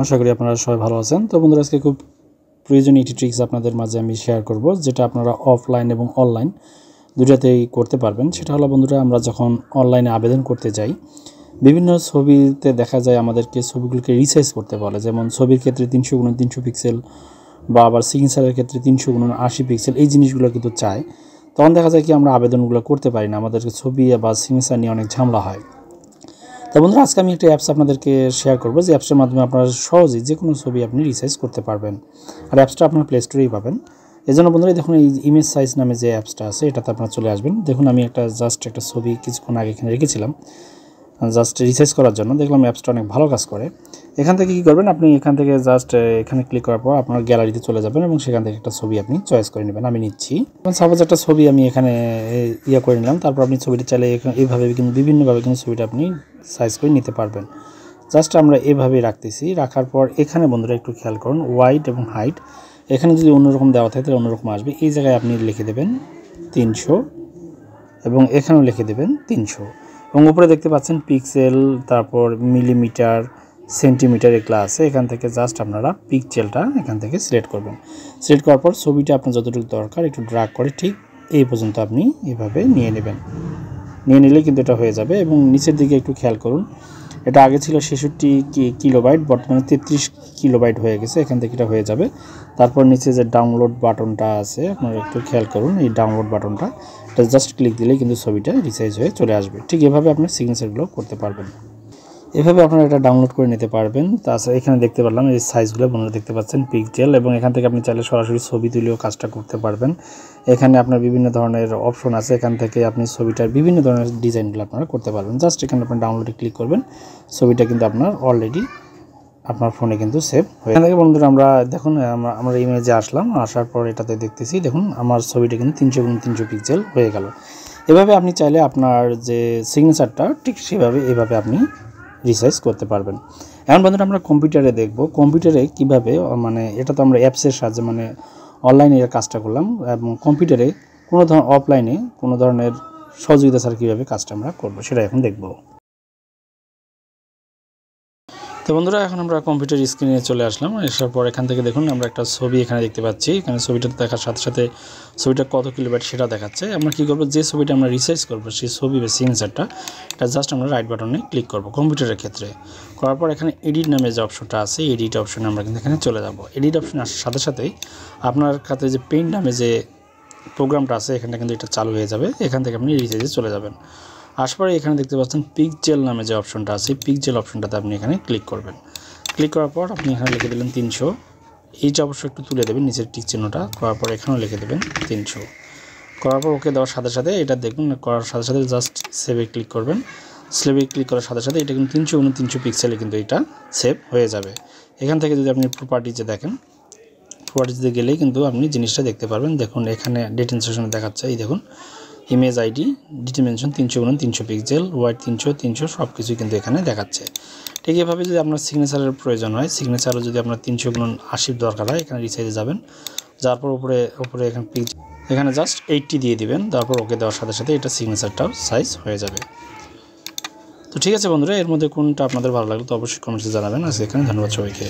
আশা করি আপনারা সবাই ভালো আছেন। তো বন্ধুরা, আজকে খুব প্রয়োজনীয় একটি ট্রিক্স আপনাদের মাঝে আমি শেয়ার করব, যেটা আপনারা অফলাইন এবং অনলাইন দুটাতেই করতে পারবেন। সেটা হলো বন্ধুরা, আমরা যখন অনলাইনে আবেদন করতে যাই, বিভিন্ন ছবিতে দেখা যায় আমাদেরকে ছবিগুলোকে রিসাইজ করতে বলে। যেমন ছবির ক্ষেত্রে 300x300 পিক্সেল বা আবার সিগনেচারের ক্ষেত্রে 300x80 পিক্সেল, এই জিনিসগুলো কিন্তু চায়। তখন দেখা যায় কি আমরা আবেদনগুলো করতে পারি না, আমাদেরকে ছবি বা সিগনেচার নিয়ে অনেক ঝামেলা হয়। তো বন্ধুরা, আজকে আমি একটা অ্যাপস আপনাদেরকে শেয়ার করব, যে অ্যাপসটার মাধ্যমে আপনারা সহজেই যে কোনো ছবি আপনি রিসাইজ করতে পারবেন। আর অ্যাপসটা আপনার প্লে স্টোরেই পাবেন। এই জন্য বন্ধুরা, দেখুন এই ইমেজ সাইজ নামে যে অ্যাপসটা আছে, এটাতে আপনারা চলে আসবেন। দেখুন আমি একটা ছবি কিছুক্ষণ আগে এখানে রেখেছিলাম জাস্ট রিসাইজ করার জন্য। দেখলাম অ্যাপসটা অনেক ভালো কাজ করে। এখান থেকে কী করবেন, আপনি এখান থেকে এখানে ক্লিক করার পর আপনার গ্যালারিতে চলে যাবেন এবং সেখান থেকে একটা ছবি আপনি চয়েস করে নেবেন। আমি নিচ্ছি সাপোজ একটা ছবি আমি এখানে করে নিলাম। তারপর আপনি ছবিটা চাইলে এইভাবে কিন্তু বিভিন্নভাবে কিন্তু ছবিটা আপনি সাইজ করে নিতে পারবেন। জাস্ট আমরা এভাবেই রাখতেছি। রাখার পর এখানে বন্ধুরা একটু খেয়াল করুন, ওয়াইড এবং হাইট এখানে যদি অন্যরকম দেওয়া থাকে তাহলে অন্যরকম আসবে। এই জায়গায় আপনি লিখে দেবেন 300 এবং এখানেও লিখে দেবেন 300 এবং উপরে দেখতে পাচ্ছেন পিক্সেল, তারপর মিলিমিটার, সেন্টিমিটার এগুলো আছে। এখান থেকে জাস্ট আপনারা পিক্সেলটা এখান থেকে সিলেক্ট করবেন। সিলেক্ট করার পর ছবিটা আপনার যতটুকু দরকার একটু ড্র্যাগ করে ঠিক এই পর্যন্ত আপনি এভাবে নিয়ে নেবেন। নিয়ে নিলে কিন্তু এটা হয়ে যাবে। এবং নিচের দিকে একটু খেয়াল করুন, এটা আগে ছিল 66 কিলোবাইট, বর্তমানে 33 কিলোবাইট হয়ে গেছে। এখান থেকে এটা হয়ে যাবে। তারপর নিচে যে ডাউনলোড বাটনটা আছে আপনারা একটু খেয়াল করুন, এই ডাউনলোড বাটনটা এটা জাস্ট ক্লিক দিলেই কিন্তু ছবিটা রিসাইজ হয়ে চলে আসবে। ঠিক এভাবে আপনি সিগনেচারগুলো করতে পারবেন। এভাবে আপনারা এটা ডাউনলোড করে নিতে পারবেন। তাছাড়া এখানে দেখতে পারলাম এই সাইজগুলো বন্ধুরা দেখতে পাচ্ছেন পিক্সেল, এবং এখান থেকে আপনি চাইলে সরাসরি ছবি তুলেও কাজটা করতে পারবেন। এখানে আপনার বিভিন্ন ধরনের অপশন আছে, এখান থেকে আপনি ছবিটার বিভিন্ন ধরনের ডিজাইনগুলো আপনারা করতে পারবেন। জাস্ট এখানে আপনি ডাউনলোডে ক্লিক করবেন, ছবিটা কিন্তু আপনার অলরেডি আপনার ফোনে কিন্তু সেভ হয়ে। এখান থেকে বন্ধুরা আমরা দেখুন আমরা ইমেজে আসলাম, আসার পর এটাতে দেখতেছি দেখুন আমার ছবিটা কিন্তু 300x300 পিক্সেল হয়ে গেল। এভাবে আপনি চাইলে আপনার যে সিগনেচারটা ঠিক সেভাবে এভাবে আপনি রিসাইজ করতে পারবেন। এখন বন্ধুরা আমরা কম্পিউটারে দেখব, কম্পিউটারে কিভাবে এটা তো আমরা অ্যাপসের সাহায্যে অনলাইনে এর কাজটা করলাম, এবং কম্পিউটারে অফলাইনে কোনো ধরনের সহযোগিতা ছাড়া কীভাবে কাজটা আমরা করবো সেটা এখন দেখব। তো বন্ধুরা, এখন আমরা কম্পিউটার স্ক্রিনে চলে আসলাম। আসার পর এখান থেকে দেখুন আমরা একটা ছবি এখানে দেখতে পাচ্ছি। এখানে ছবিটা দেখার সাথে সাথে ছবিটা কত কিলোবাইট সেটা দেখাচ্ছে। আমরা কী করবো, যে ছবিটা আমরা রিসাইজ করবো সেই ছবি বা সিগনেচারটা এটা জাস্ট আমরা রাইট বাটনে ক্লিক করবো কম্পিউটারের ক্ষেত্রে। করার পর এখানে এডিট নামে যে অপশনটা আছে, এডিট অপশনে আমরা কিন্তু এখানে চলে যাব। এডিট অপশন আসার সাথে সাথেই আপনার কাছে যে পেইন্ট নামে যে প্রোগ্রামটা আছে এখানে কিন্তু এটা চালু হয়ে যাবে। এখান থেকে আপনি রিসাইজে চলে যাবেন। আসার পরে এখানে দেখতে পাচ্ছেন পিক্সেল নামে যে অপশনটা আছে, পিক্সেল অপশনটাতে আপনি এখানে ক্লিক করবেন। ক্লিক করার পর আপনি এখানে লিখে দিলেন 300। এইটা অবশ্যই একটু তুলে দেবেন, নিচের টিক চিহ্নটা করার পর এখানেও লিখে দেবেন 300। করার পর ওকে দেওয়ার সাথে সাথে এটা দেখুন করার সাথে সাথে জাস্ট সেভে ক্লিক করবেন। সেভে ক্লিক করার সাথে সাথে এটা কিন্তু 300x300 পিক্সেলে কিন্তু এটা সেভ হয়ে যাবে। এখান থেকে যদি আপনি প্রপার্টিজে দেখেন, প্রপার্টিজে গেলেই কিন্তু আপনি জিনিসটা দেখতে পারবেন। দেখুন এখানে ডিটেনশনে দেখাচ্ছে, এই দেখুন image ID dimension 300x300 pixel, wide 300 সব কিছুই কিন্তু এখানে দেখাচ্ছে। ঠিক এভাবে যদি আপনার সিগনেচারের প্রয়োজন হয়, সিগনেচারও যদি আপনার 300x80 দরকার হয়, এখানে রিসাইজে যাবেন। যার পর উপরে এখানে জাস্ট 80 দিয়ে দিবেন। তারপর ওকে দেওয়ার সাথে সাথে এটা সিগনেচারটাও সাইজ হয়ে যাবে। তো ঠিক আছে বন্ধুরা, এর মধ্যে কোনটা আপনাদের ভালো লাগলো তো অবশ্যই কমেন্টসে জানাবেন। আজকে এখানে ধন্যবাদ সবাইকে।